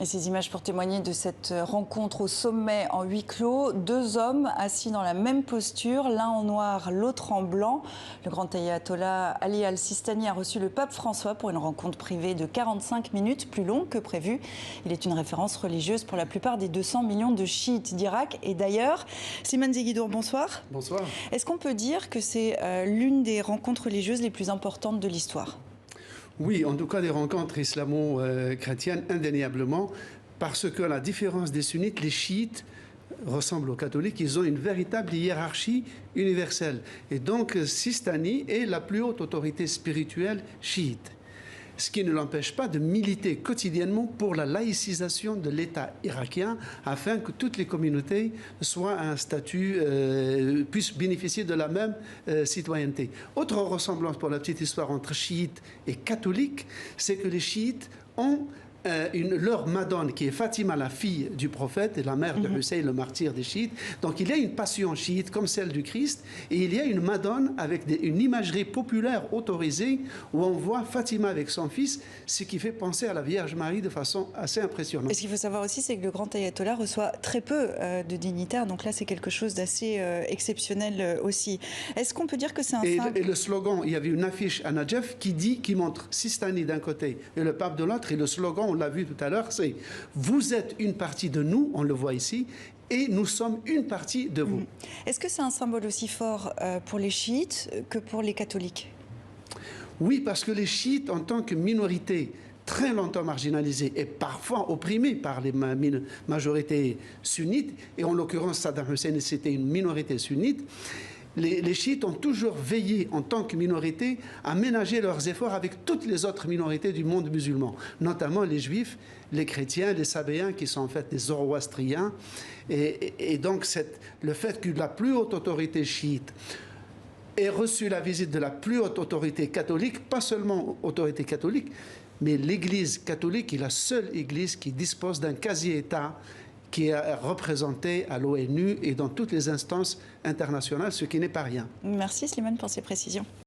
Et ces images pour témoigner de cette rencontre au sommet en huis clos. Deux hommes assis dans la même posture, l'un en noir, l'autre en blanc. Le grand ayatollah Ali al-Sistani a reçu le pape François pour une rencontre privée de 45 minutes, plus longue que prévu. Il est une référence religieuse pour la plupart des 200 millions de chiites d'Irak et d'ailleurs. Slimane Zeguidour, bonsoir. Bonsoir. Est-ce qu'on peut dire que c'est l'une des rencontres religieuses les plus importantes de l'histoire ? Oui, en tout cas des rencontres islamo-chrétiennes, indéniablement, parce que à la différence des sunnites, les chiites ressemblent aux catholiques, ils ont une véritable hiérarchie universelle. Et donc Sistani est la plus haute autorité spirituelle chiite. Ce qui ne l'empêche pas de militer quotidiennement pour la laïcisation de l'État irakien afin que toutes les communautés soient à un statut, puissent bénéficier de la même citoyenneté. Autre ressemblance pour la petite histoire entre chiites et catholiques, c'est que les chiites ont leur madone qui est Fatima, la fille du prophète et la mère de Hussein, le martyr des chiites. Donc il y a une passion chiite comme celle du Christ et il y a une madone avec une imagerie populaire autorisée où on voit Fatima avec son fils, ce qui fait penser à la Vierge Marie de façon assez impressionnante. Et ce qu'il faut savoir aussi, c'est que le grand ayatollah reçoit très peu de dignitaires, donc là c'est quelque chose d'assez exceptionnel aussi. Est-ce qu'on peut dire que c'est un simple... Et le slogan, il y avait une affiche à Najaf qui montre Sistani d'un côté et le pape de l'autre, et le slogan, on l'a vu tout à l'heure, c'est « Vous êtes une partie de nous », on le voit ici, et nous sommes une partie de vous. Est-ce que c'est un symbole aussi fort pour les chiites que pour les catholiques ? Oui, parce que les chiites, en tant que minorité très longtemps marginalisée et parfois opprimée par les majorités sunnites, et en l'occurrence Saddam Hussein, c'était une minorité sunnite, les chiites ont toujours veillé en tant que minorité à ménager leurs efforts avec toutes les autres minorités du monde musulman, notamment les juifs, les chrétiens, les sabéens qui sont en fait des zoroastriens. Et donc le fait que la plus haute autorité chiite ait reçu la visite de la plus haute autorité catholique, pas seulement autorité catholique, mais l'Église catholique est la seule Église qui dispose d'un quasi-État qui est représenté à l'ONU et dans toutes les instances internationales, ce qui n'est pas rien. Merci Slimane pour ces précisions.